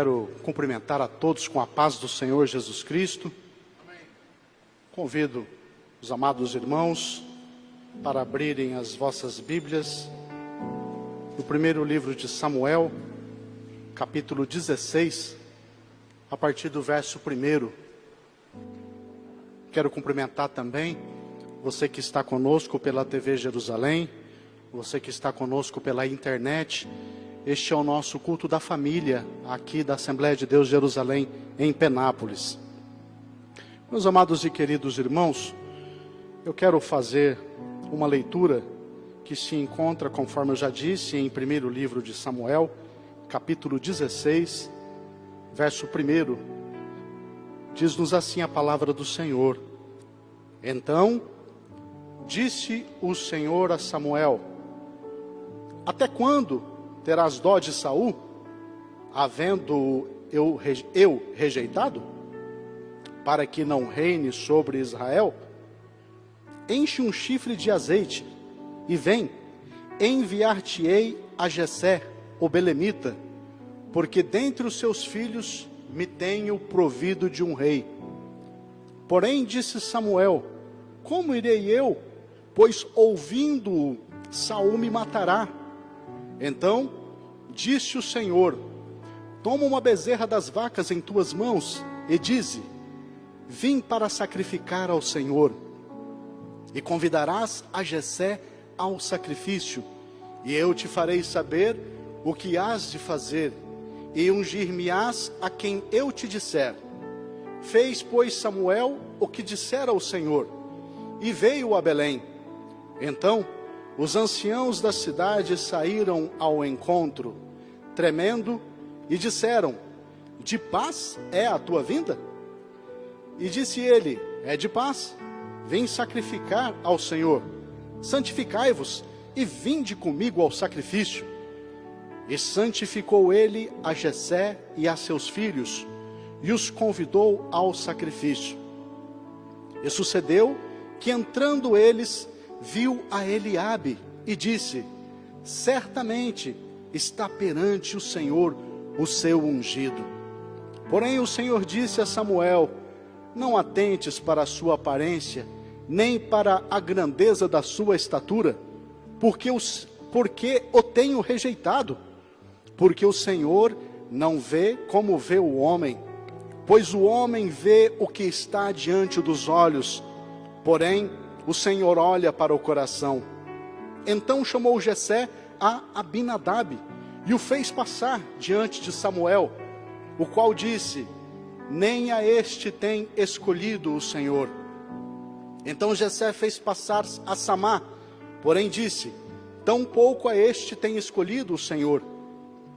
quero cumprimentar a todos com a paz do Senhor Jesus Cristo. Convido os amados irmãos para abrirem as vossas Bíblias no primeiro livro de Samuel, capítulo 16, a partir do verso 1. Quero cumprimentar também você que está conosco pela TV Jerusalém, você que está conosco pela internet. Este é o nosso culto da família, aqui da Assembleia de Deus Jerusalém, em Penápolis. Meus amados e queridos irmãos, eu quero fazer uma leitura que se encontra, conforme eu já disse, em primeiro livro de Samuel, capítulo 16, verso 1. Diz-nos assim a palavra do Senhor. Então, disse o Senhor a Samuel: até quando terás dó de Saul, havendo eu rejeitado, para que não reine sobre Israel? Enche um chifre de azeite, e vem, enviar-te-ei a Jessé, o belemita, porque dentre os seus filhos me tenho provido de um rei. Porém disse Samuel: como irei eu? Pois ouvindo-o, Saul me matará. Então disse o Senhor: toma uma bezerra das vacas em tuas mãos e dize: vim para sacrificar ao Senhor. E convidarás a Jessé ao sacrifício, e eu te farei saber o que hás de fazer, e ungir-me-ás a quem eu te disser. Fez, pois, Samuel o que dissera ao Senhor, e veio a Belém. Então os anciãos da cidade saíram ao encontro, tremendo, e disseram: de paz é a tua vinda? E disse ele: é de paz. Vim sacrificar ao Senhor. Santificai-vos e vinde comigo ao sacrifício. E santificou ele a Jessé e a seus filhos, e os convidou ao sacrifício. E sucedeu que, entrando eles, viu a Eliabe e disse: certamente está perante o Senhor o seu ungido. Porém o Senhor disse a Samuel: não atentes para a sua aparência, nem para a grandeza da sua estatura, porque o tenho rejeitado. Porque o Senhor não vê como vê o homem, pois o homem vê o que está diante dos olhos, porém o Senhor olha para o coração. Então chamou Jessé a Abinadab e o fez passar diante de Samuel, o qual disse: nem a este tem escolhido o Senhor. Então Jessé fez passar a Samá, porém disse: tampouco a este tem escolhido o Senhor.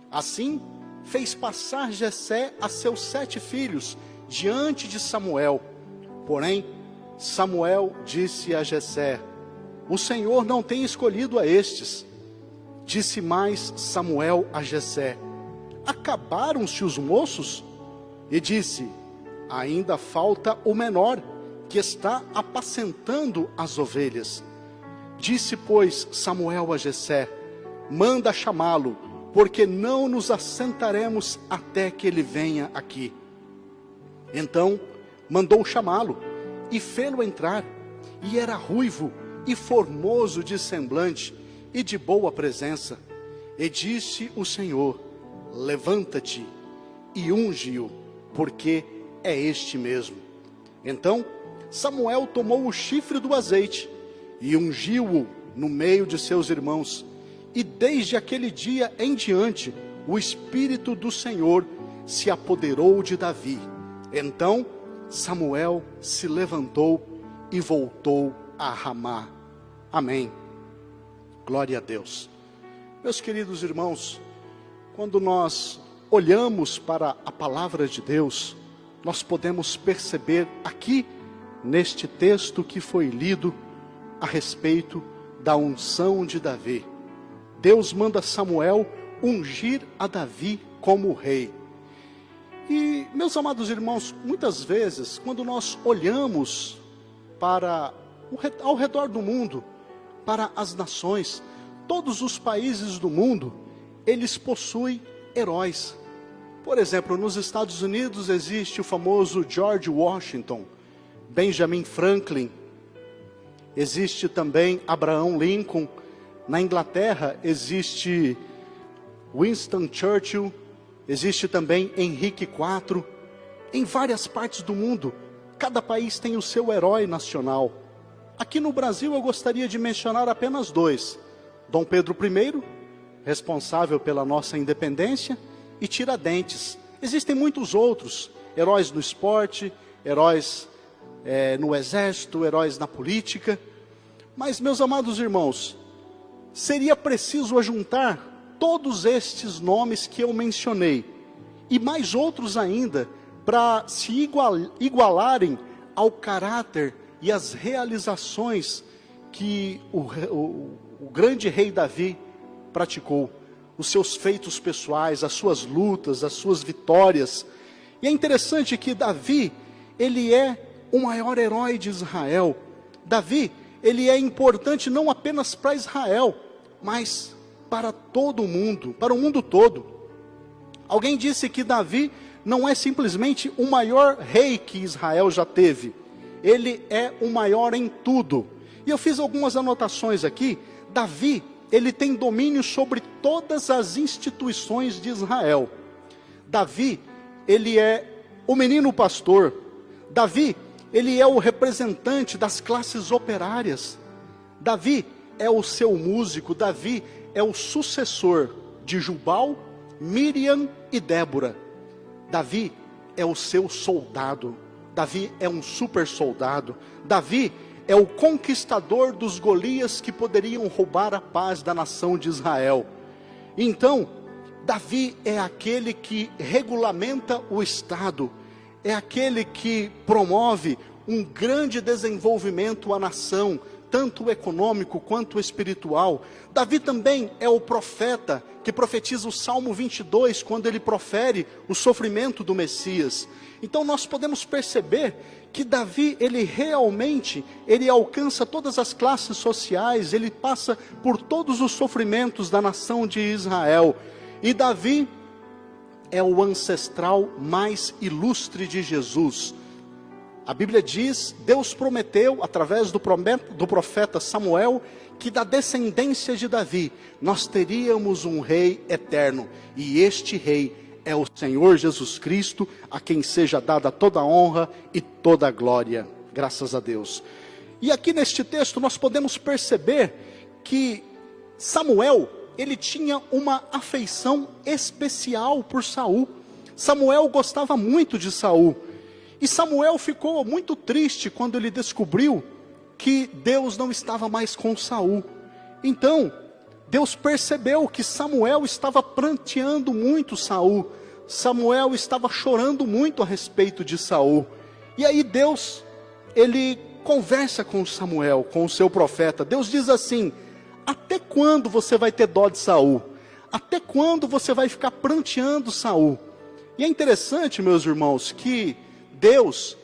Assim fez passar Jessé a seus 7 filhos diante de Samuel. Porém Samuel disse a Jessé: o Senhor não tem escolhido a estes. Disse mais Samuel a Jessé: acabaram-se os moços? E disse: ainda falta o menor, que está apacentando as ovelhas. Disse, pois, Samuel a Jessé: manda chamá-lo, porque não nos assentaremos até que ele venha aqui. Então mandou chamá-lo, e fê-lo entrar, e era ruivo e formoso de semblante, e de boa presença. E disse o Senhor: levanta-te e unge-o, porque é este mesmo. Então Samuel tomou o chifre do azeite e ungiu-o no meio de seus irmãos. E desde aquele dia em diante, o Espírito do Senhor se apoderou de Davi. Então Samuel se levantou e voltou a Ramá. Amém. Glória a Deus. Meus queridos irmãos, quando nós olhamos para a palavra de Deus, nós podemos perceber aqui, neste texto que foi lido, a respeito da unção de Davi. Deus manda Samuel ungir a Davi como rei. E, meus amados irmãos, muitas vezes, quando nós olhamos para ao redor do mundo, para as nações, todos os países do mundo, eles possuem heróis. Por exemplo, nos Estados Unidos existe o famoso George Washington, Benjamin Franklin, existe também Abraham Lincoln. Na Inglaterra existe Winston Churchill, existe também Henrique IV. Em várias partes do mundo, cada país tem o seu herói nacional. Aqui no Brasil eu gostaria de mencionar apenas dois: Dom Pedro I, responsável pela nossa independência, e Tiradentes. Existem muitos outros, heróis no esporte, heróis no exército, heróis na política. Mas, meus amados irmãos, seria preciso ajuntar todos estes nomes que eu mencionei, e mais outros ainda, para se igualarem ao caráter e às realizações que o grande rei Davi praticou, os seus feitos pessoais, as suas lutas, as suas vitórias. E é interessante que Davi, ele é o maior herói de Israel. Davi, ele é importante não apenas para Israel, mas para todo o mundo, para o mundo todo. Alguém disse que Davi não é simplesmente o maior rei que Israel já teve, ele é o maior em tudo. E eu fiz algumas anotações aqui. Davi, ele tem domínio sobre todas as instituições de Israel. Davi, ele é o menino pastor. Davi, ele é o representante das classes operárias. Davi é o seu músico. Davi é o sucessor de Jubal, Miriam e Débora. Davi é o seu soldado. Davi é um super soldado. Davi é o conquistador dos Golias que poderiam roubar a paz da nação de Israel. Então, Davi é aquele que regulamenta o Estado, é aquele que promove um grande desenvolvimento à nação, tanto econômico quanto espiritual. Davi também é o profeta que profetiza o Salmo 22, quando ele profere o sofrimento do Messias. Então nós podemos perceber que Davi, ele realmente, ele alcança todas as classes sociais, ele passa por todos os sofrimentos da nação de Israel. E Davi é o ancestral mais ilustre de Jesus. A Bíblia diz, Deus prometeu, através do profeta Samuel, que da descendência de Davi, nós teríamos um rei eterno. E este rei é o Senhor Jesus Cristo, a quem seja dada toda a honra e toda a glória. Graças a Deus. E aqui neste texto nós podemos perceber que Samuel, ele tinha uma afeição especial por Saul. Samuel gostava muito de Saul. E Samuel ficou muito triste quando ele descobriu que Deus não estava mais com Saul. Então, Deus percebeu que Samuel estava pranteando muito Saul. Samuel estava chorando muito a respeito de Saul. E aí Deus, ele conversa com Samuel, com o seu profeta. Deus diz assim: até quando você vai ter dó de Saul? Até quando você vai ficar pranteando Saul? E é interessante, meus irmãos, que Deus,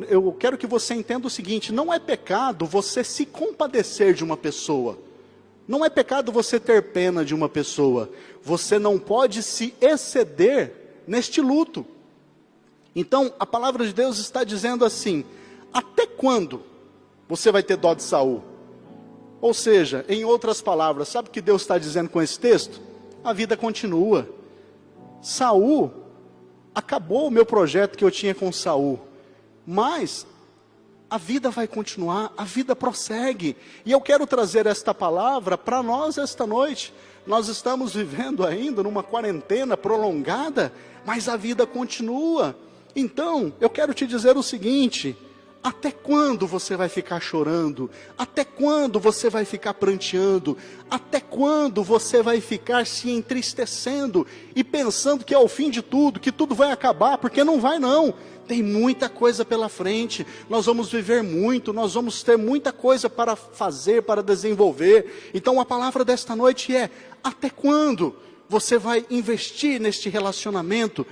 eu quero que você entenda o seguinte: não é pecado você se compadecer de uma pessoa, não é pecado você ter pena de uma pessoa, você não pode se exceder neste luto. Então a palavra de Deus está dizendo assim: até quando você vai ter dó de Saul? Ou seja, em outras palavras, sabe o que Deus está dizendo com esse texto? A vida continua. Saul, acabou o meu projeto que eu tinha com Saul, mas a vida vai continuar, a vida prossegue. E eu quero trazer esta palavra para nós esta noite. Nós estamos vivendo ainda numa quarentena prolongada, mas a vida continua. Então, eu quero te dizer o seguinte: até quando você vai ficar chorando? Até quando você vai ficar pranteando? Até quando você vai ficar se entristecendo e pensando que é o fim de tudo, que tudo vai acabar? Porque não vai não. Tem muita coisa pela frente, nós vamos viver muito, nós vamos ter muita coisa para fazer, para desenvolver. Então a palavra desta noite é: até quando você vai investir neste relacionamento?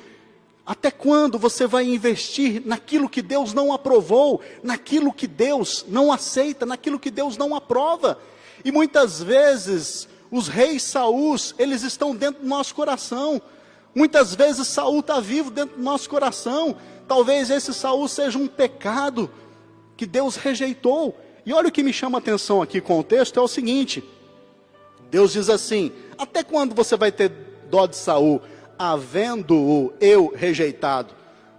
Até quando você vai investir naquilo que Deus não aprovou, naquilo que Deus não aceita, naquilo que Deus não aprova? E muitas vezes os reis Saús, eles estão dentro do nosso coração. Muitas vezes Saul está vivo dentro do nosso coração. Talvez esse Saul seja um pecado que Deus rejeitou. E olha o que me chama a atenção aqui com o texto, é o seguinte. Deus diz assim: até quando você vai ter dó de Saul, havendo-o eu rejeitado?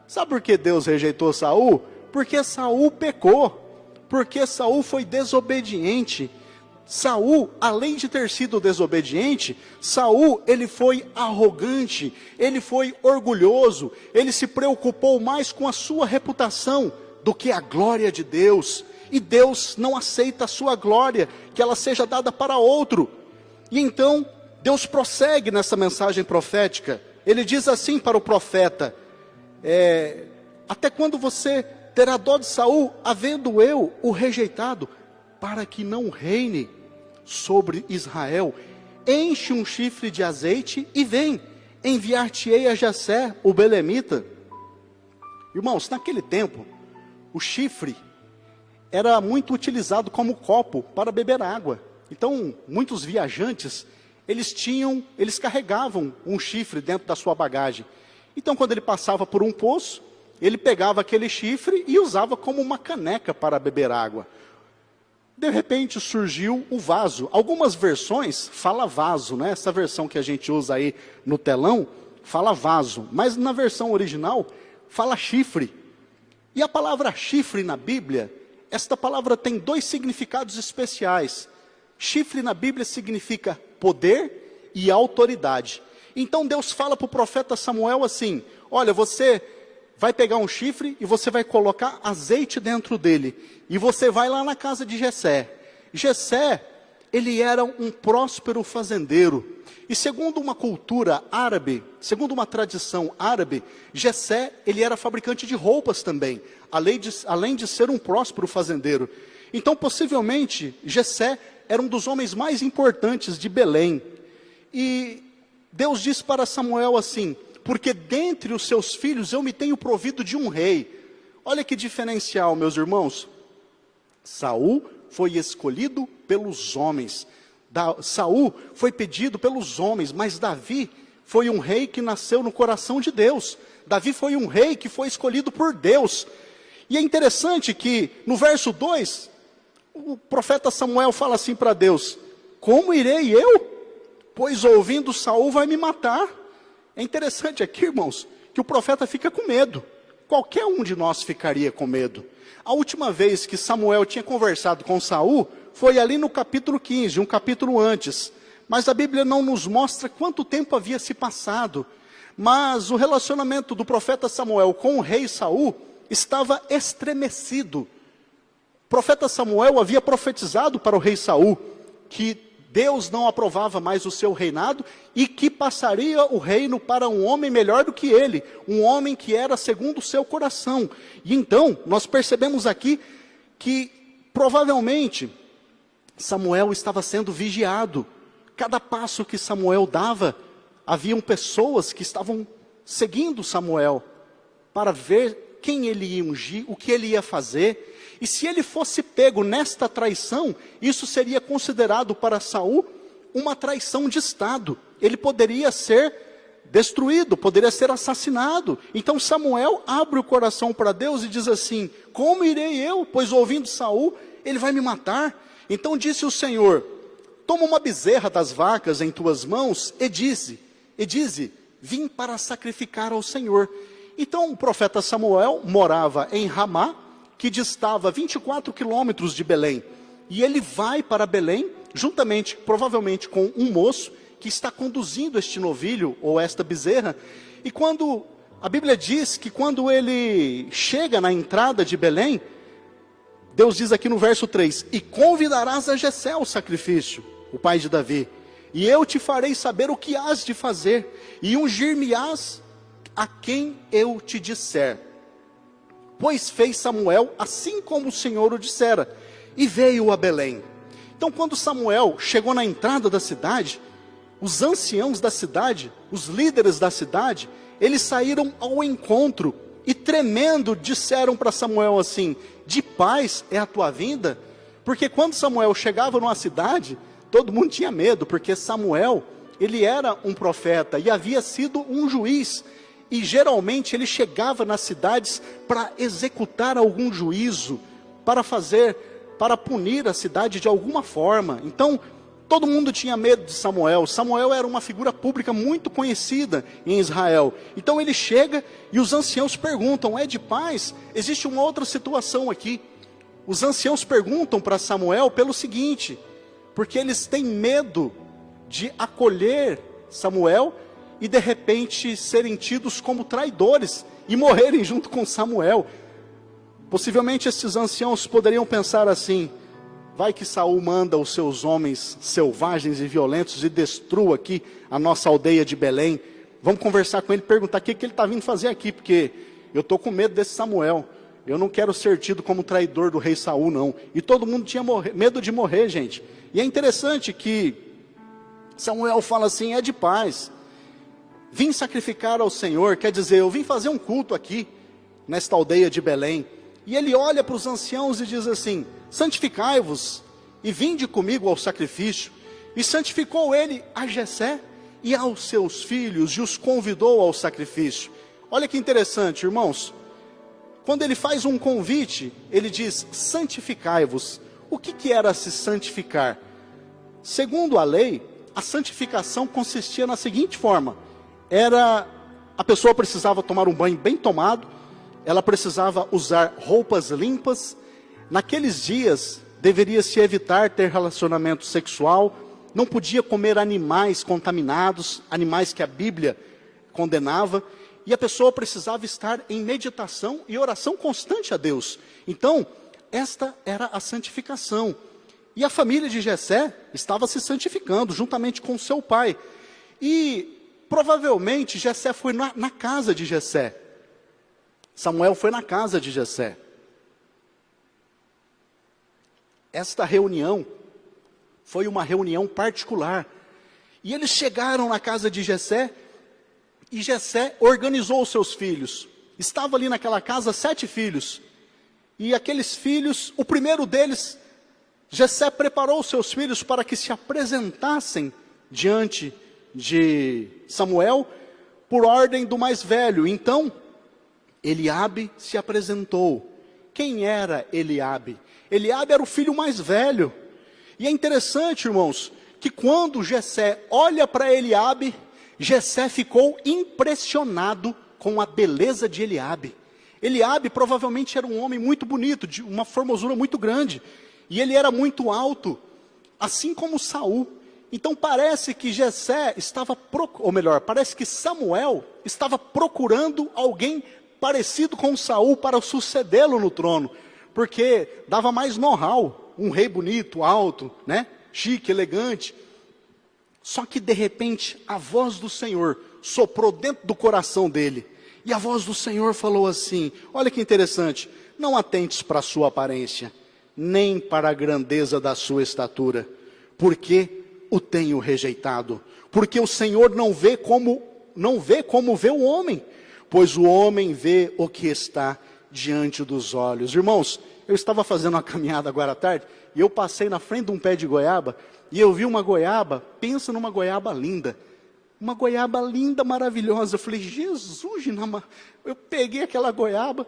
Sabe por que Deus rejeitou Saul? Porque Saul pecou. Porque Saul foi desobediente. Saul, além de ter sido desobediente, Saul, ele foi arrogante, ele foi orgulhoso, ele se preocupou mais com a sua reputação do que a glória de Deus. E Deus não aceita a sua glória, que ela seja dada para outro. E então, Deus prossegue nessa mensagem profética. Ele diz assim para o profeta: até quando você terá dó de Saul, havendo eu o rejeitado, para que não reine sobre Israel? Enche um chifre de azeite e vem, enviar-te-ei a Jessé, o belemita. Irmãos, naquele tempo, o chifre era muito utilizado como copo para beber água. Então, muitos viajantes, eles carregavam um chifre dentro da sua bagagem. Então, quando ele passava por um poço, ele pegava aquele chifre e usava como uma caneca para beber água. De repente surgiu o vaso. Algumas versões fala vaso, né? Essa versão que a gente usa aí no telão, fala vaso. Mas na versão original, fala chifre. E a palavra chifre na Bíblia, esta palavra tem dois significados especiais. Chifre na Bíblia significa poder e autoridade. Então Deus fala para o profeta Samuel assim: olha, você vai pegar um chifre e você vai colocar azeite dentro dele. E você vai lá na casa de Jessé. Jessé, ele era um próspero fazendeiro. E segundo uma cultura árabe, segundo uma tradição árabe, Jessé, ele era fabricante de roupas também, além de ser um próspero fazendeiro. Então, possivelmente, Jessé era um dos homens mais importantes de Belém. E Deus diz para Samuel assim: porque dentre os seus filhos eu me tenho provido de um rei. Olha que diferencial, meus irmãos. Saul foi escolhido pelos homens. Saul foi pedido pelos homens, mas Davi foi um rei que nasceu no coração de Deus. Davi foi um rei que foi escolhido por Deus. E é interessante que no verso 2, o profeta Samuel fala assim para Deus: como irei eu? Pois ouvindo Saul vai me matar. É interessante aqui, irmãos, que o profeta fica com medo. Qualquer um de nós ficaria com medo. A última vez que Samuel tinha conversado com Saul foi ali no capítulo 15, um capítulo antes. Mas a Bíblia não nos mostra quanto tempo havia se passado. Mas o relacionamento do profeta Samuel com o rei Saul estava estremecido. O profeta Samuel havia profetizado para o rei Saul que Deus não aprovava mais o seu reinado e que passaria o reino para um homem melhor do que ele, um homem que era segundo o seu coração. E então, nós percebemos aqui que provavelmente Samuel estava sendo vigiado. Cada passo que Samuel dava, haviam pessoas que estavam seguindo Samuel para ver quem ele ia ungir, o que ele ia fazer. E se ele fosse pego nesta traição, isso seria considerado para Saul uma traição de Estado. Ele poderia ser destruído, poderia ser assassinado. Então Samuel abre o coração para Deus e diz assim: como irei eu? Pois ouvindo Saul, ele vai me matar. Então disse o Senhor: toma uma bezerra das vacas em tuas mãos e dize, vim para sacrificar ao Senhor. Então o profeta Samuel morava em Ramá, que distava 24 quilômetros de Belém. E ele vai para Belém, juntamente, provavelmente, com um moço que está conduzindo este novilho, ou esta bezerra. E quando, a Bíblia diz que quando ele chega na entrada de Belém, Deus diz aqui no verso 3, e convidarás a Jessé ao sacrifício, o pai de Davi, e eu te farei saber o que hás de fazer, e ungir-me-ás a quem eu te disser. Pois fez Samuel assim como o Senhor o dissera, e veio a Belém. Então quando Samuel chegou na entrada da cidade, os anciãos da cidade, os líderes da cidade, eles saíram ao encontro, e tremendo disseram para Samuel assim: de paz é a tua vinda? Porque quando Samuel chegava numa cidade, todo mundo tinha medo, porque Samuel ele era um profeta e havia sido um juiz. E geralmente ele chegava nas cidades para executar algum juízo, para punir a cidade de alguma forma. Então, todo mundo tinha medo de Samuel. Samuel era uma figura pública muito conhecida em Israel. Então ele chega e os anciãos perguntam: é de paz? Existe uma outra situação aqui. Os anciãos perguntam para Samuel pelo seguinte, porque eles têm medo de acolher Samuel e de repente serem tidos como traidores e morrerem junto com Samuel. Possivelmente esses anciãos poderiam pensar assim: vai que Saul manda os seus homens selvagens e violentos e destrua aqui a nossa aldeia de Belém. Vamos conversar com ele, perguntar o que ele está vindo fazer aqui, porque eu estou com medo desse Samuel. Eu não quero ser tido como traidor do rei Saul, não. E todo mundo tinha medo de morrer, gente. E é interessante que Samuel fala assim: é de paz. Vim sacrificar ao Senhor, quer dizer, eu vim fazer um culto aqui, nesta aldeia de Belém. E ele olha para os anciãos e diz assim: santificai-vos e vinde comigo ao sacrifício. E santificou ele a Jessé e aos seus filhos e os convidou ao sacrifício. Olha que interessante, irmãos. Quando ele faz um convite, ele diz: santificai-vos. O que era se santificar? Segundo a lei, a santificação consistia na seguinte forma: a pessoa precisava tomar um banho bem tomado, ela precisava usar roupas limpas. Naqueles dias, deveria-se evitar ter relacionamento sexual, não podia comer animais contaminados, animais que a Bíblia condenava, e a pessoa precisava estar em meditação e oração constante a Deus. Então, esta era a santificação. E a família de Jessé estava se santificando, juntamente com seu pai. E, provavelmente, Jessé foi na casa de Jessé. Samuel foi na casa de Jessé. Esta reunião foi uma reunião particular. E eles chegaram na casa de Jessé, e Jessé organizou os seus filhos. Estava ali naquela casa 7 filhos. E aqueles filhos, o primeiro deles, Jessé preparou os seus filhos para que se apresentassem diante de Samuel, por ordem do mais velho. Então, Eliabe se apresentou. Quem era Eliabe? Eliabe era o filho mais velho. E é interessante, irmãos, que quando Jessé olha para Eliabe, Jessé ficou impressionado com a beleza de Eliabe. Eliabe provavelmente era um homem muito bonito, de uma formosura muito grande. E ele era muito alto, assim como Saul. Então parece que Jessé estava, ou melhor, parece que Samuel estava procurando alguém parecido com Saul para sucedê-lo no trono. Porque dava mais know-how, um rei bonito, alto, né? Chique, elegante. Só que de repente a voz do Senhor soprou dentro do coração dele. E a voz do Senhor falou assim: olha que interessante, não atentes para a sua aparência, nem para a grandeza da sua estatura, porque o tenho rejeitado. Porque o Senhor não vê como vê o homem, pois o homem vê o que está diante dos olhos. Irmãos, eu estava fazendo uma caminhada agora à tarde, e eu passei na frente de um pé de goiaba, e eu vi uma goiaba, pensa numa goiaba linda, uma goiaba linda, maravilhosa. Eu falei: Jesus, eu peguei aquela goiaba.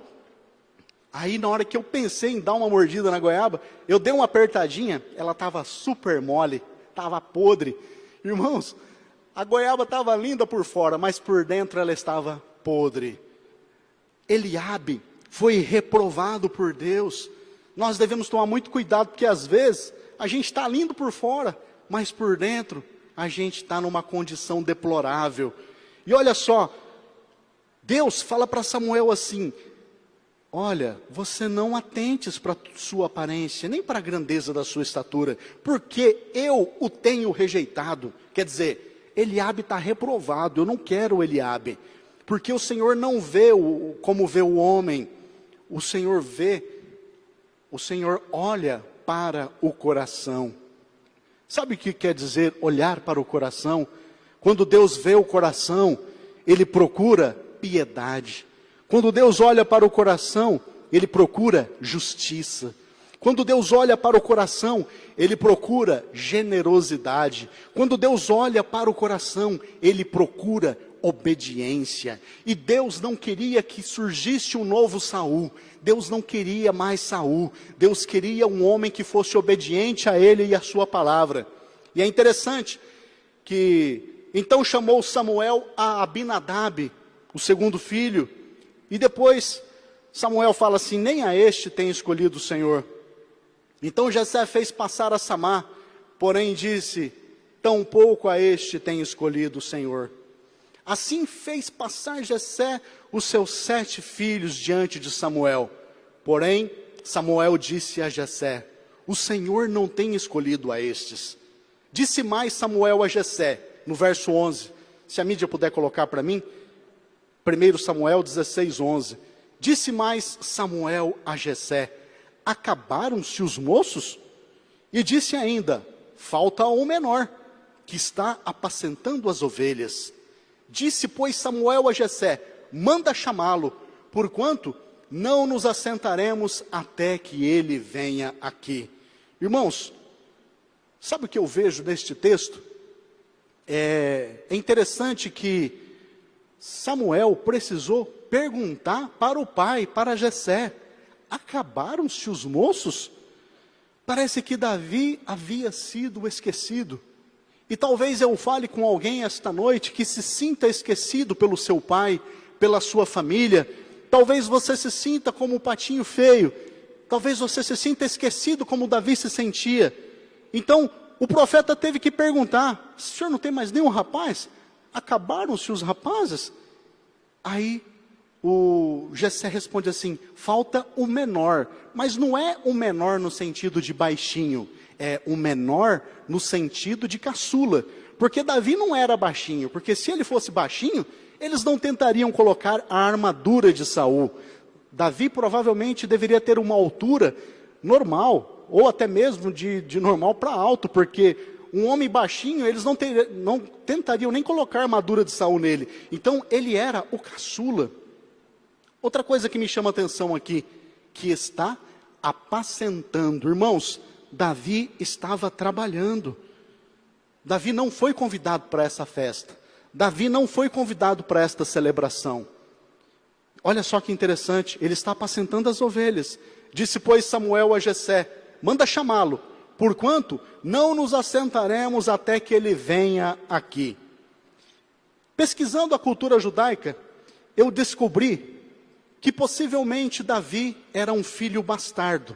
Aí na hora que eu pensei em dar uma mordida na goiaba, eu dei uma apertadinha, ela estava super mole, estava podre. Irmãos, a goiaba estava linda por fora, mas por dentro ela estava podre. Eliabe foi reprovado por Deus. Nós devemos tomar muito cuidado, porque às vezes a gente está lindo por fora, mas por dentro a gente está numa condição deplorável. E olha só, Deus fala para Samuel assim: olha, você não atentes para a sua aparência, nem para a grandeza da sua estatura, porque eu o tenho rejeitado. Quer dizer, Eliabe está reprovado, eu não quero Eliabe, porque o Senhor não vê como vê o homem, o Senhor olha para o coração. Sabe o que quer dizer olhar para o coração? Quando Deus vê o coração, Ele procura piedade. Quando Deus olha para o coração, Ele procura justiça. Quando Deus olha para o coração, Ele procura generosidade. Quando Deus olha para o coração, Ele procura obediência. E Deus não queria que surgisse um novo Saul. Deus não queria mais Saul. Deus queria um homem que fosse obediente a Ele e a sua palavra. E é interessante que então chamou Samuel a Abinadab, o segundo filho, e depois Samuel fala assim: nem a este tem escolhido o Senhor. Então Jessé fez passar a Samá, porém disse: tampouco a este tem escolhido o Senhor. Assim fez passar Jessé os seus 7 filhos diante de Samuel. Porém Samuel disse a Jessé: o Senhor não tem escolhido a estes. Disse mais Samuel a Jessé, no verso 11, se a mídia puder colocar para mim, 1 Samuel 16:11. Disse mais Samuel a Jessé: acabaram-se os moços? E disse ainda: falta o menor, que está apacentando as ovelhas. Disse, pois, Samuel a Jessé: manda chamá-lo, porquanto não nos assentaremos até que ele venha aqui. Irmãos, sabe o que eu vejo neste texto? É interessante que Samuel precisou perguntar para o pai, para Jessé: acabaram-se os moços? Parece que Davi havia sido esquecido. E talvez eu fale com alguém esta noite que se sinta esquecido pelo seu pai, pela sua família. Talvez você se sinta como um patinho feio. Talvez você se sinta esquecido como Davi se sentia. Então, o profeta teve que perguntar: o senhor não tem mais nenhum rapaz? Acabaram-se os rapazes? Aí o Jessé responde assim: falta o menor. Mas não é o menor no sentido de baixinho, é o menor no sentido de caçula. Porque Davi não era baixinho, porque se ele fosse baixinho, eles não tentariam colocar a armadura de Saul. Davi provavelmente deveria ter uma altura normal, ou até mesmo de normal para alto, porque um homem baixinho, eles não tentariam nem colocar a armadura de Saul nele. Então ele era o caçula. Outra coisa que me chama a atenção aqui, que está apacentando. Irmãos, Davi estava trabalhando. Davi não foi convidado para essa festa. Davi não foi convidado para esta celebração. Olha só que interessante, ele está apacentando as ovelhas. Disse, pois, Samuel a Jessé: manda chamá-lo, porquanto não nos assentaremos até que ele venha aqui. Pesquisando a cultura judaica, eu descobri que possivelmente Davi era um filho bastardo.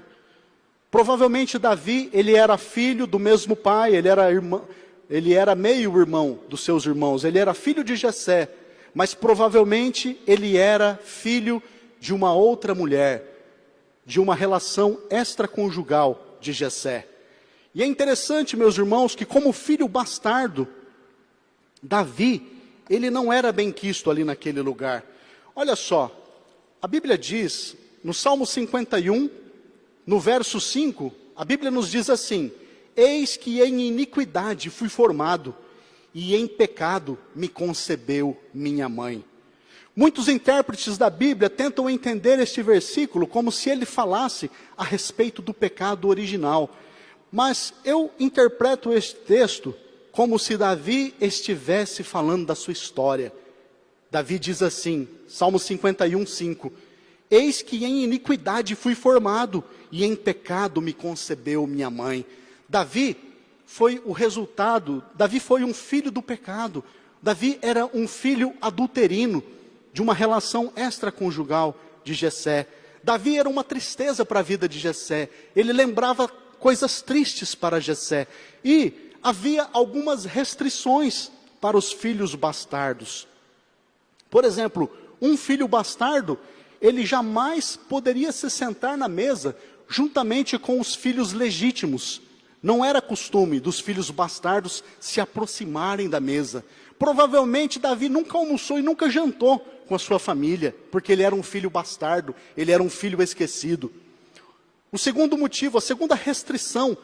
Provavelmente Davi, ele era filho do mesmo pai, ele era meio-irmão dos seus irmãos, ele era filho de Jessé, mas provavelmente ele era filho de uma outra mulher, de uma relação extraconjugal de Jessé. E é interessante, meus irmãos, que como filho bastardo, Davi, ele não era bem quisto ali naquele lugar. Olha só, a Bíblia diz, no Salmo 51, no verso 5, a Bíblia nos diz assim: eis que em iniquidade fui formado, e em pecado me concebeu minha mãe. Muitos intérpretes da Bíblia tentam entender este versículo como se ele falasse a respeito do pecado original. Mas eu interpreto este texto como se Davi estivesse falando da sua história. Davi diz assim, Salmo 51, 5: eis que em iniquidade fui formado, e em pecado me concebeu minha mãe. Davi foi o resultado, Davi foi um filho do pecado. Davi era um filho adulterino, de uma relação extraconjugal de Jessé. Davi era uma tristeza para a vida de Jessé. Ele lembrava coisas tristes para Jessé. E havia algumas restrições para os filhos bastardos. Por exemplo, um filho bastardo, ele jamais poderia se sentar na mesa juntamente com os filhos legítimos. Não era costume dos filhos bastardos se aproximarem da mesa. Provavelmente Davi nunca almoçou e nunca jantou com a sua família, porque ele era um filho bastardo, ele era um filho esquecido. O segundo motivo, a segunda restrição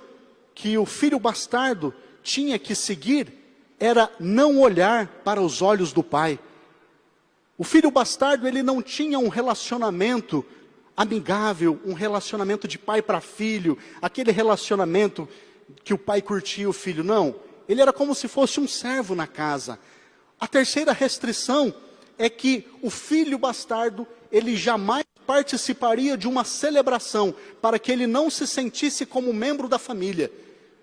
que o filho bastardo tinha que seguir, era não olhar para os olhos do pai. O filho bastardo, ele não tinha um relacionamento amigável, um relacionamento de pai para filho, aquele relacionamento que o pai curtia o filho. Não, ele era como se fosse um servo na casa. A terceira restrição é que o filho bastardo, ele jamais participaria de uma celebração, para que ele não se sentisse como membro da família.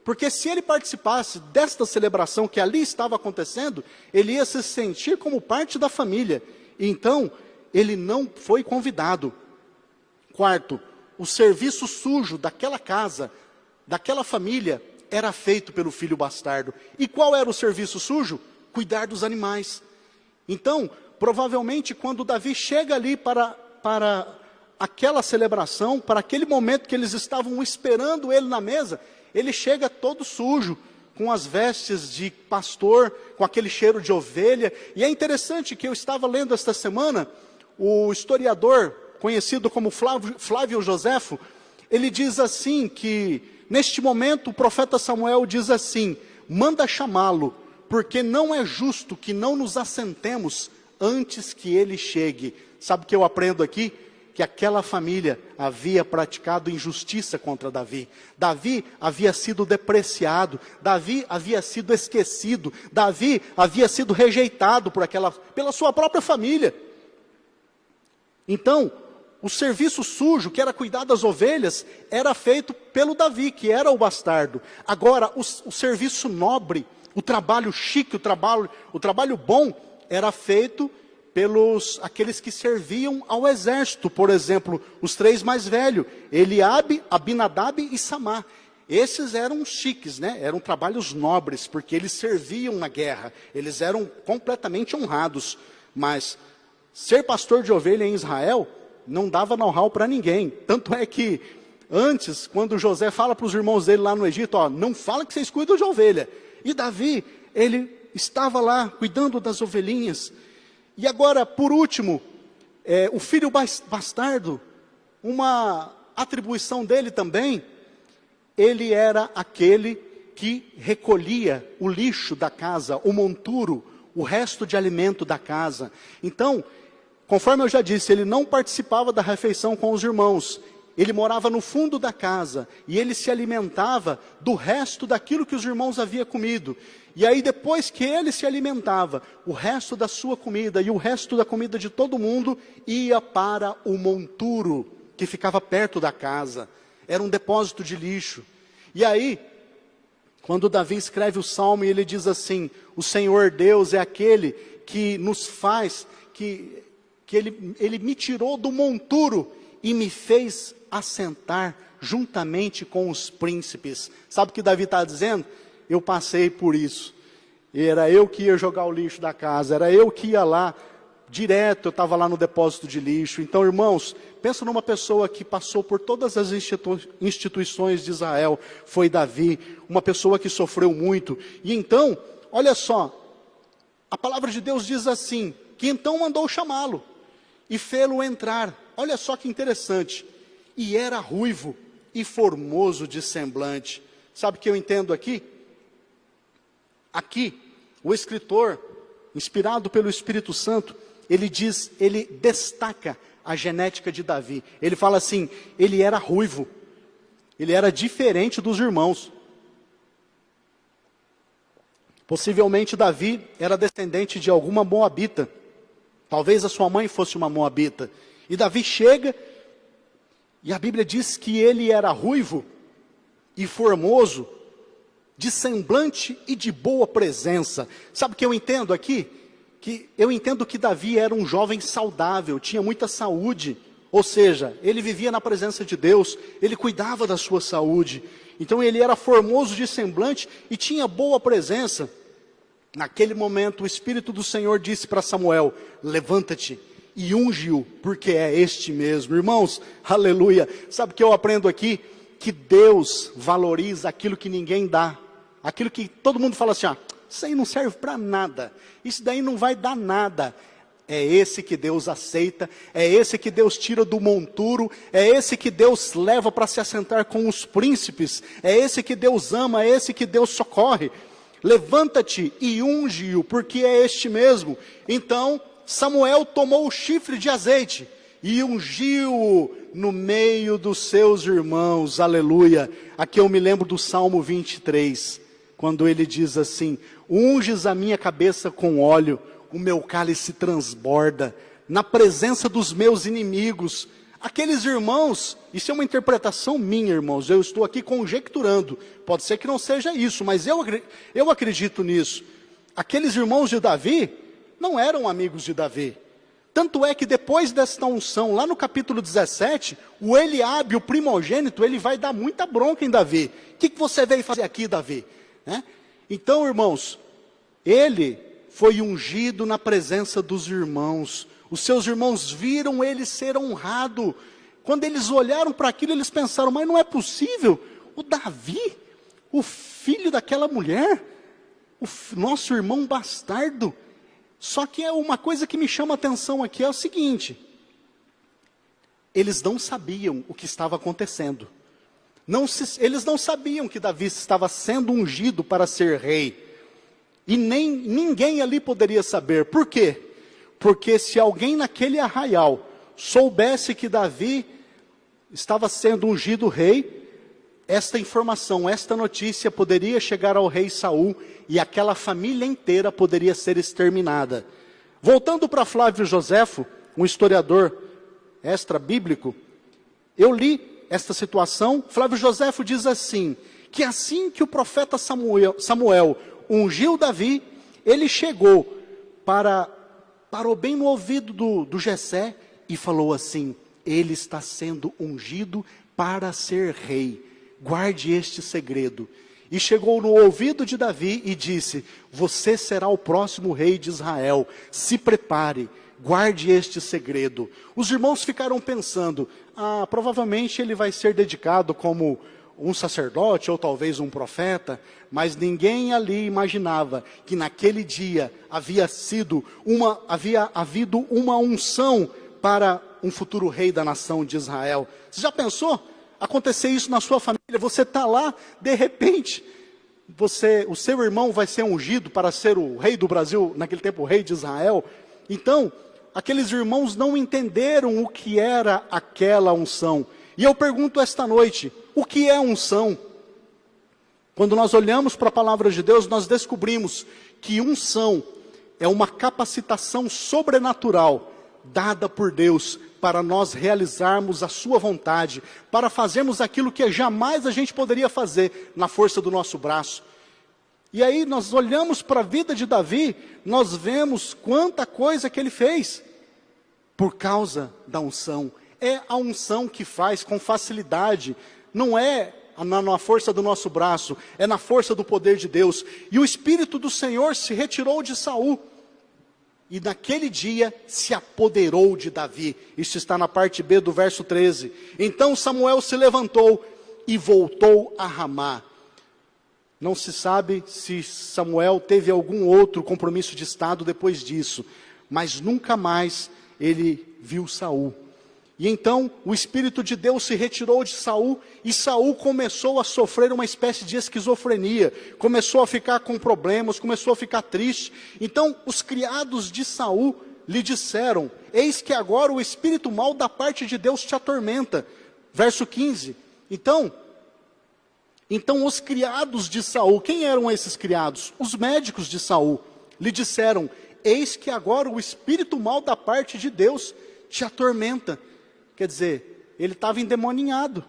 Porque se ele participasse desta celebração que ali estava acontecendo, ele ia se sentir como parte da família. Então, ele não foi convidado. Quarto, o serviço sujo daquela casa, daquela família, era feito pelo filho bastardo. E qual era o serviço sujo? Cuidar dos animais. Então, provavelmente, quando Davi chega ali para aquela celebração, para aquele momento que eles estavam esperando ele na mesa, ele chega todo sujo, com as vestes de pastor, com aquele cheiro de ovelha. E é interessante que eu estava lendo esta semana, o historiador, conhecido como Flávio Joséfo, ele diz assim que, neste momento, o profeta Samuel diz assim: manda chamá-lo, porque não é justo que não nos assentemos antes que ele chegue. Sabe o que eu aprendo aqui? Que aquela família havia praticado injustiça contra Davi. Davi havia sido depreciado, Davi havia sido esquecido, Davi havia sido rejeitado pela sua própria família. Então, o serviço sujo, que era cuidar das ovelhas, era feito pelo Davi, que era o bastardo. Agora, o serviço nobre, o trabalho chique, o trabalho bom, era feito pelos aqueles que serviam ao exército. Por exemplo, os três mais velhos, Eliabe, Abinadab e Samar. Esses eram chiques, né? Eram trabalhos nobres, porque eles serviam na guerra, eles eram completamente honrados. Mas ser pastor de ovelha em Israel não dava know-how para ninguém. Tanto é que antes, quando José fala para os irmãos dele lá no Egito, ó, não fala que vocês cuidam de ovelha. E Davi, ele estava lá cuidando das ovelhinhas. E agora, por último, o filho bastardo, uma atribuição dele também, ele era aquele que recolhia o lixo da casa, o monturo, o resto de alimento da casa. Então, conforme eu já disse, ele não participava da refeição com os irmãos. Ele morava no fundo da casa e ele se alimentava do resto daquilo que os irmãos haviam comido. E aí, depois que ele se alimentava, o resto da sua comida e o resto da comida de todo mundo ia para o monturo, que ficava perto da casa. Era um depósito de lixo. E aí, quando Davi escreve o Salmo, ele diz assim: o Senhor Deus é aquele que nos faz, que ele me tirou do monturo e me fez assentar juntamente com os príncipes. Sabe o que Davi está dizendo? Eu passei por isso. Era eu que ia jogar o lixo da casa, era eu que ia lá, direto eu estava lá no depósito de lixo. Então, irmãos, pensa numa pessoa que passou por todas as instituições de Israel, foi Davi, uma pessoa que sofreu muito. E então, olha só, a palavra de Deus diz assim, que então mandou chamá-lo e fê-lo entrar. Olha só que interessante. E era ruivo e formoso de semblante. Sabe o que eu entendo aqui? Aqui, o escritor, inspirado pelo Espírito Santo, ele destaca a genética de Davi. Ele fala assim, ele era ruivo, ele era diferente dos irmãos. Possivelmente Davi era descendente de alguma moabita. Talvez a sua mãe fosse uma moabita. E Davi chega, e a Bíblia diz que ele era ruivo e formoso, de semblante e de boa presença. Sabe o que eu entendo aqui? Eu entendo que Davi era um jovem saudável, tinha muita saúde. Ou seja, ele vivia na presença de Deus, ele cuidava da sua saúde. Então ele era formoso de semblante e tinha boa presença. Naquele momento o Espírito do Senhor disse para Samuel: levanta-te e unge-o, porque é este mesmo. Irmãos, aleluia. Sabe o que eu aprendo aqui? Que Deus valoriza aquilo que ninguém dá. Aquilo que todo mundo fala assim, isso aí não serve para nada, isso daí não vai dar nada. É esse que Deus aceita, é esse que Deus tira do monturo, é esse que Deus leva para se assentar com os príncipes, é esse que Deus ama, é esse que Deus socorre. Levanta-te e unge-o, porque é este mesmo. Então Samuel tomou o chifre de azeite e ungiu-o no meio dos seus irmãos, aleluia. Aqui eu me lembro do Salmo 23, quando ele diz assim: unges a minha cabeça com óleo, o meu cálice transborda, na presença dos meus inimigos. Aqueles irmãos, isso é uma interpretação minha, irmãos, eu estou aqui conjecturando, pode ser que não seja isso, mas eu acredito nisso. Aqueles irmãos de Davi não eram amigos de Davi. Tanto é que depois desta unção, lá no capítulo 17, o Eliabe, o primogênito, ele vai dar muita bronca em Davi. O que você veio fazer aqui, Davi? Né? Então, irmãos, ele foi ungido na presença dos irmãos. Os seus irmãos viram ele ser honrado. Quando eles olharam para aquilo, eles pensaram: mas não é possível, o Davi, o filho daquela mulher, o nosso irmão bastardo. Só que é uma coisa que me chama a atenção aqui, é o seguinte: eles não sabiam o que estava acontecendo. Eles não sabiam que Davi estava sendo ungido para ser rei. E nem ninguém ali poderia saber. Por quê? Porque se alguém naquele arraial soubesse que Davi estava sendo ungido rei, esta informação, esta notícia poderia chegar ao rei Saul e aquela família inteira poderia ser exterminada. Voltando para Flávio Joséfo, um historiador extra-bíblico, eu li esta situação. Flávio Joséfo diz assim, que assim que o profeta Samuel ungiu Davi, ele chegou, parou bem no ouvido do Jessé e falou assim: ele está sendo ungido para ser rei, guarde este segredo. E chegou no ouvido de Davi e disse: você será o próximo rei de Israel, se prepare, guarde este segredo. Os irmãos ficaram pensando: provavelmente ele vai ser dedicado como um sacerdote ou talvez um profeta, mas ninguém ali imaginava que naquele dia havia havido uma unção para um futuro rei da nação de Israel. Você já pensou acontecer isso na sua família? Você está lá, de repente, o seu irmão vai ser ungido para ser o rei do Brasil, naquele tempo o rei de Israel. Então, aqueles irmãos não entenderam o que era aquela unção. E eu pergunto esta noite: o que é unção? Quando nós olhamos para a palavra de Deus, nós descobrimos que unção é uma capacitação sobrenatural dada por Deus para nós realizarmos a sua vontade, para fazermos aquilo que jamais a gente poderia fazer na força do nosso braço. E aí nós olhamos para a vida de Davi, nós vemos quanta coisa que ele fez por causa da unção. É a unção que faz com facilidade, não é na força do nosso braço, é na força do poder de Deus. E o Espírito do Senhor se retirou de Saul, e naquele dia se apoderou de Davi. Isso está na parte B do verso 13. Então Samuel se levantou e voltou a Ramá. Não se sabe se Samuel teve algum outro compromisso de estado depois disso, mas nunca mais ele viu Saul. E então o Espírito de Deus se retirou de Saul, e Saul começou a sofrer uma espécie de esquizofrenia, começou a ficar com problemas, começou a ficar triste. Então os criados de Saul lhe disseram: eis que agora o espírito mau da parte de Deus te atormenta. Verso 15. Então os criados de Saul, quem eram esses criados? Os médicos de Saul, lhe disseram: eis que agora o espírito mau da parte de Deus te atormenta. Quer dizer, ele estava endemoninhado.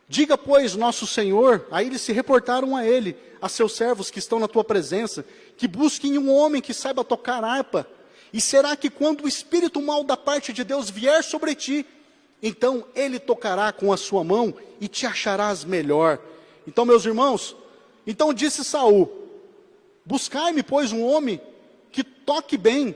Diga, pois, nosso Senhor, aí eles se reportaram a ele, a seus servos que estão na tua presença, que busquem um homem que saiba tocar harpa. E será que quando o espírito mau da parte de Deus vier sobre ti, então ele tocará com a sua mão e te acharás melhor. Então, meus irmãos, então disse Saul: buscai-me, pois, um homem que toque bem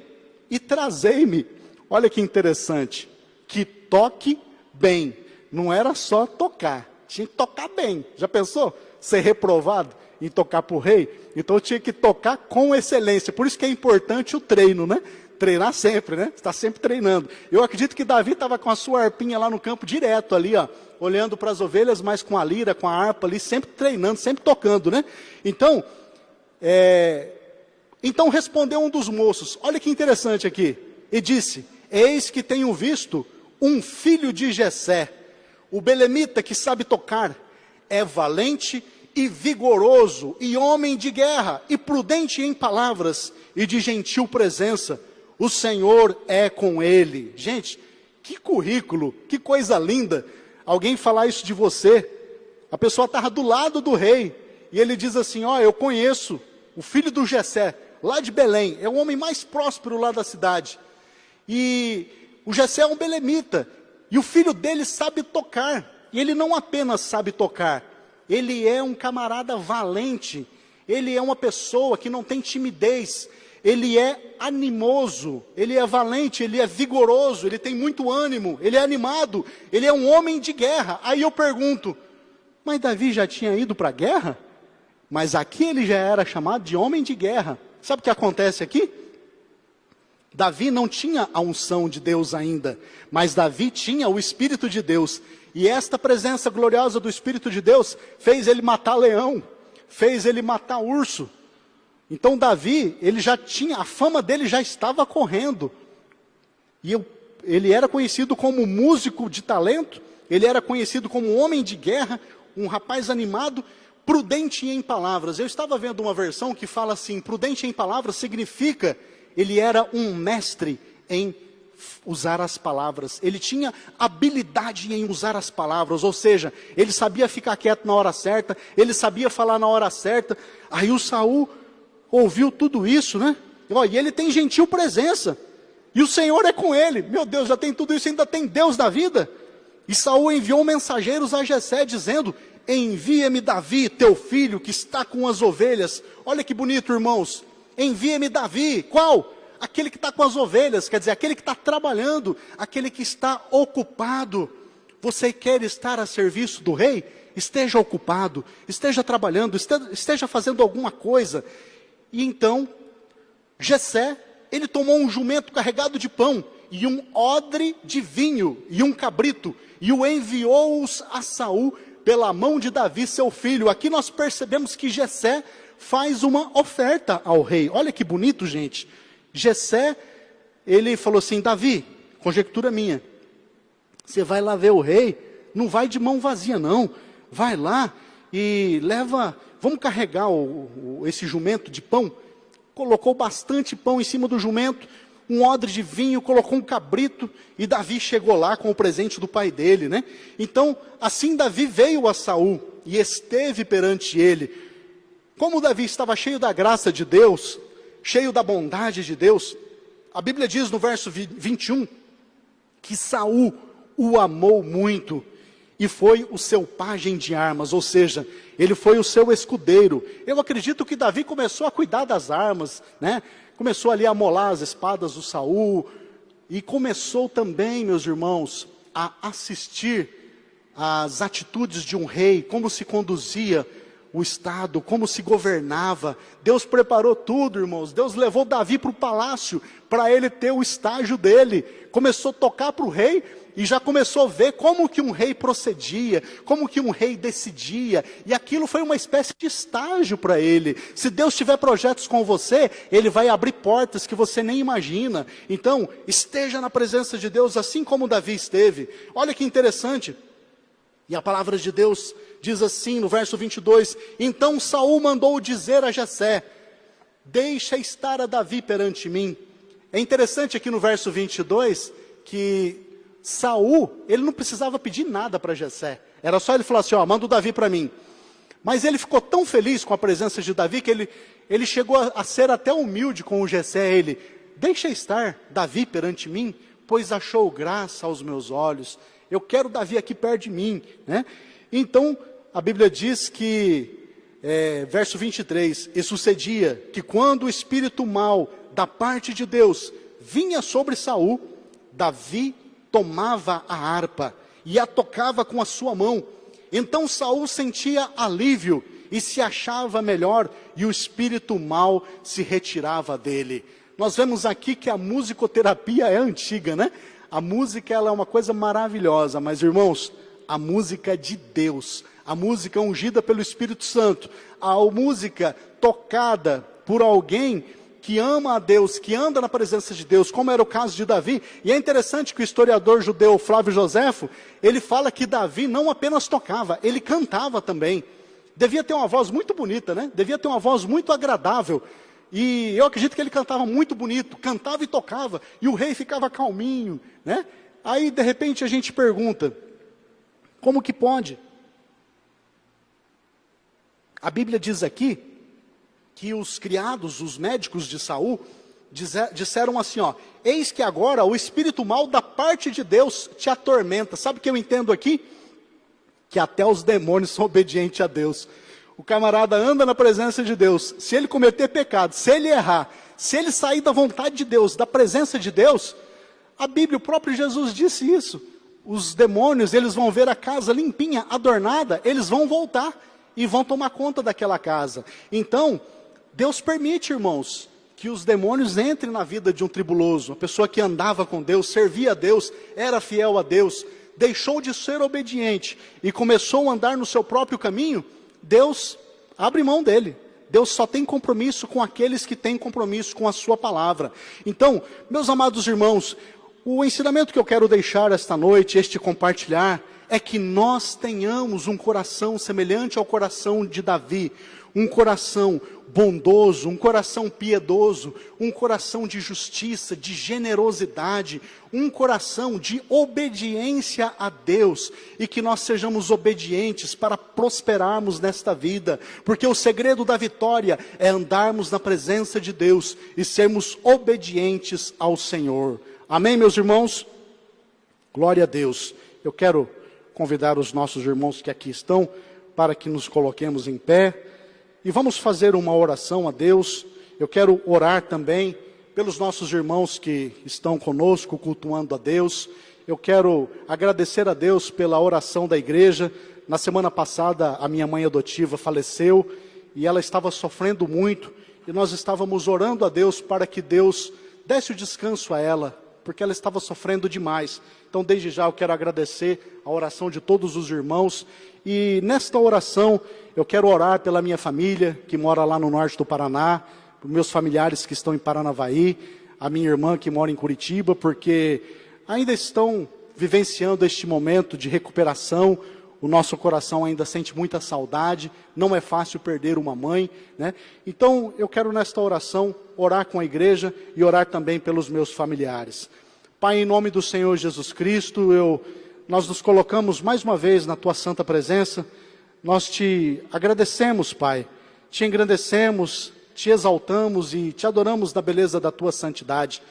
e trazei-me. Olha que interessante, que toque bem, não era só tocar, tinha que tocar bem. Já pensou? Ser reprovado em tocar para o rei? Então tinha que tocar com excelência. Por isso que é importante o treino, né? Treinar sempre, né? Está sempre treinando. Eu acredito que Davi estava com a sua harpinha lá no campo direto ali, ó, olhando para as ovelhas, mas com a lira, com a harpa ali, sempre treinando, sempre tocando, né? Então respondeu um dos moços, olha que interessante aqui, e disse: eis que tenho visto um filho de Jessé, o belemita que sabe tocar, é valente e vigoroso, e homem de guerra, e prudente em palavras, e de gentil presença. O Senhor é com ele. Gente, que currículo, que coisa linda. Alguém falar isso de você. A pessoa estava do lado do rei, e ele diz assim, ó, eu conheço o filho do Jessé, lá de Belém, é o homem mais próspero lá da cidade. E o Jessé é um belemita, e o filho dele sabe tocar. E ele não apenas sabe tocar, ele é um camarada valente, ele é uma pessoa que não tem timidez, ele é animoso, ele é valente, ele é vigoroso, ele tem muito ânimo, ele é animado, ele é um homem de guerra. Aí eu pergunto, mas Davi já tinha ido para a guerra? Mas aqui ele já era chamado de homem de guerra. Sabe o que acontece aqui? Davi não tinha a unção de Deus ainda, mas Davi tinha o Espírito de Deus. E esta presença gloriosa do Espírito de Deus fez ele matar leão, fez ele matar urso. Então Davi, ele já tinha, a fama dele já estava correndo. E ele era conhecido como músico de talento, ele era conhecido como homem de guerra, um rapaz animado, prudente em palavras. Eu estava vendo uma versão que fala assim, prudente em palavras significa, ele era um mestre em usar as palavras. Ele tinha habilidade em usar as palavras, ou seja, ele sabia ficar quieto na hora certa, ele sabia falar na hora certa. Aí o Saul ouviu tudo isso, né? E ele tem gentil presença, e o Senhor é com ele. Meu Deus, já tem tudo isso, ainda tem Deus da vida. E Saul enviou mensageiros a Jessé, dizendo, envia-me Davi, teu filho, que está com as ovelhas. Olha que bonito, irmãos. Envia-me Davi. Qual? Aquele que está com as ovelhas, quer dizer, aquele que está trabalhando, aquele que está ocupado. Você quer estar a serviço do rei? Esteja ocupado, esteja trabalhando, esteja fazendo alguma coisa. E então, Jessé, ele tomou um jumento carregado de pão, e um odre de vinho, e um cabrito, e o enviou-os a Saul, pela mão de Davi, seu filho. Aqui nós percebemos que Jessé faz uma oferta ao rei. Olha que bonito, gente. Jessé, ele falou assim, Davi, conjectura minha, você vai lá ver o rei, não vai de mão vazia não, vai lá e leva, vamos carregar esse jumento de pão. Colocou bastante pão em cima do jumento, um odre de vinho, colocou um cabrito, e Davi chegou lá com o presente do pai dele, né? Então, assim Davi veio a Saul, e esteve perante ele. Como Davi estava cheio da graça de Deus, cheio da bondade de Deus, a Bíblia diz no verso 21, que Saul o amou muito, e foi o seu pajem de armas, ou seja, ele foi o seu escudeiro. Eu acredito que Davi começou a cuidar das armas, né? Começou ali a amolar as espadas do Saul, e começou também, meus irmãos, a assistir às atitudes de um rei, como se conduzia o estado, como se governava. Deus preparou tudo, irmãos. Deus levou Davi para o palácio, para ele ter o estágio dele. Começou a tocar para o rei, e já começou a ver como que um rei procedia, como que um rei decidia, e aquilo foi uma espécie de estágio para ele. Se Deus tiver projetos com você, Ele vai abrir portas que você nem imagina. Então, esteja na presença de Deus, assim como Davi esteve. Olha que interessante, e a palavra de Deus diz assim no verso 22, então Saul mandou dizer a Jessé, deixa estar a Davi perante mim. É interessante aqui no verso 22, que Saul, ele não precisava pedir nada para Jessé, era só ele falar assim, ó, manda o Davi para mim. Mas ele ficou tão feliz com a presença de Davi, que ele chegou a ser até humilde com o Jessé. Ele, deixa estar Davi perante mim, pois achou graça aos meus olhos, eu quero Davi aqui perto de mim, né? Então, a Bíblia diz que, verso 23, e sucedia que quando o espírito mau da parte de Deus vinha sobre Saul, Davi tomava a harpa e a tocava com a sua mão. Então Saul sentia alívio e se achava melhor, e o espírito mau se retirava dele. Nós vemos aqui que a musicoterapia é antiga, né? A música, ela é uma coisa maravilhosa, mas irmãos, a música de Deus, a música ungida pelo Espírito Santo, a música tocada por alguém que ama a Deus, que anda na presença de Deus, como era o caso de Davi. E é interessante que o historiador judeu Flávio Joséfo, ele fala que Davi não apenas tocava, ele cantava também. Devia ter uma voz muito bonita, né? Devia ter uma voz muito agradável. E eu acredito que ele cantava muito bonito, cantava e tocava, e o rei ficava calminho, né? Aí, de repente, a gente pergunta, como que pode? A Bíblia diz aqui que os criados, os médicos de Saul, disseram assim, ó, eis que agora o espírito mau da parte de Deus te atormenta. Sabe o que eu entendo aqui? Que até os demônios são obedientes a Deus. O camarada anda na presença de Deus, se ele cometer pecado, se ele errar, se ele sair da vontade de Deus, da presença de Deus, a Bíblia, o próprio Jesus disse isso. Os demônios, eles vão ver a casa limpinha, adornada, eles vão voltar e vão tomar conta daquela casa. Então, Deus permite, irmãos, que os demônios entrem na vida de um tribuloso, uma pessoa que andava com Deus, servia a Deus, era fiel a Deus, deixou de ser obediente e começou a andar no seu próprio caminho. Deus abre mão dele. Deus só tem compromisso com aqueles que têm compromisso com a sua palavra. Então, meus amados irmãos, o ensinamento que eu quero deixar esta noite, este compartilhar, é que nós tenhamos um coração semelhante ao coração de Davi, um coração bondoso, um coração piedoso, um coração de justiça, de generosidade, um coração de obediência a Deus, e que nós sejamos obedientes para prosperarmos nesta vida, porque o segredo da vitória é andarmos na presença de Deus e sermos obedientes ao Senhor. Amém, meus irmãos? Glória a Deus. Eu quero convidar os nossos irmãos que aqui estão, para que nos coloquemos em pé, e vamos fazer uma oração a Deus. Eu quero orar também pelos nossos irmãos que estão conosco, cultuando a Deus. Eu quero agradecer a Deus pela oração da igreja. Na semana passada, a minha mãe adotiva faleceu, e ela estava sofrendo muito, e nós estávamos orando a Deus para que Deus desse o descanso a ela, porque ela estava sofrendo demais. Então, desde já, eu quero agradecer a oração de todos os irmãos. E nesta oração, eu quero orar pela minha família, que mora lá no norte do Paraná, por meus familiares que estão em Paranavaí, a minha irmã que mora em Curitiba, porque ainda estão vivenciando este momento de recuperação. O nosso coração ainda sente muita saudade, não é fácil perder uma mãe, né? Então, eu quero nesta oração orar com a igreja e orar também pelos meus familiares. Pai, em nome do Senhor Jesus Cristo, nós nos colocamos mais uma vez na Tua santa presença. Nós Te agradecemos, Pai, Te engrandecemos, Te exaltamos e Te adoramos na beleza da Tua santidade.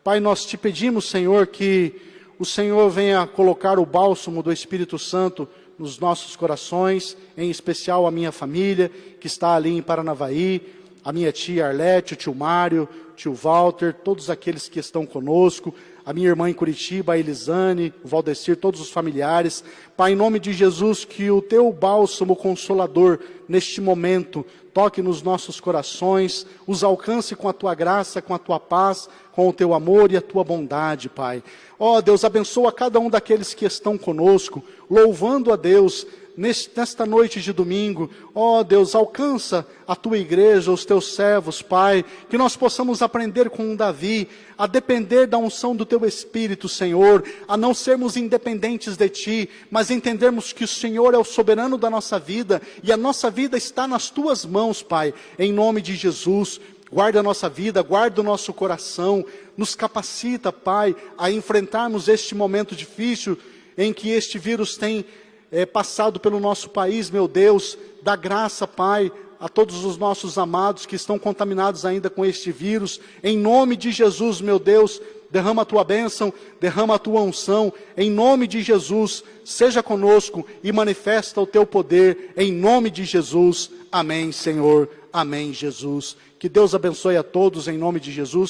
Pai, nós Te pedimos, Senhor, que o Senhor venha colocar o bálsamo do Espírito Santo nos nossos corações, em especial a minha família, que está ali em Paranavaí, a minha tia Arlete, o tio Mário, o tio Walter, todos aqueles que estão conosco, a minha irmã em Curitiba, a Elisane, o Valdecir, todos os familiares. Pai, em nome de Jesus, que o Teu bálsamo consolador, neste momento, toque nos nossos corações, os alcance com a Tua graça, com a Tua paz, com o Teu amor e a Tua bondade, Pai. Ó Deus, abençoa cada um daqueles que estão conosco, louvando a Deus, nesta noite de domingo. Ó Deus, alcança a Tua igreja, os Teus servos, Pai, que nós possamos aprender com Davi, a depender da unção do Teu Espírito, Senhor, a não sermos independentes de Ti, mas entendermos que o Senhor é o soberano da nossa vida, e a nossa vida está nas Tuas mãos, Pai, em nome de Jesus. Guarda a nossa vida, guarda o nosso coração, nos capacita, Pai, a enfrentarmos este momento difícil, em que este vírus tem passado pelo nosso país, meu Deus. Dá graça, Pai, a todos os nossos amados que estão contaminados ainda com este vírus. Em nome de Jesus, meu Deus, derrama a Tua bênção, derrama a Tua unção. Em nome de Jesus, seja conosco e manifesta o Teu poder. Em nome de Jesus, amém, Senhor, amém, Jesus. Que Deus abençoe a todos em nome de Jesus.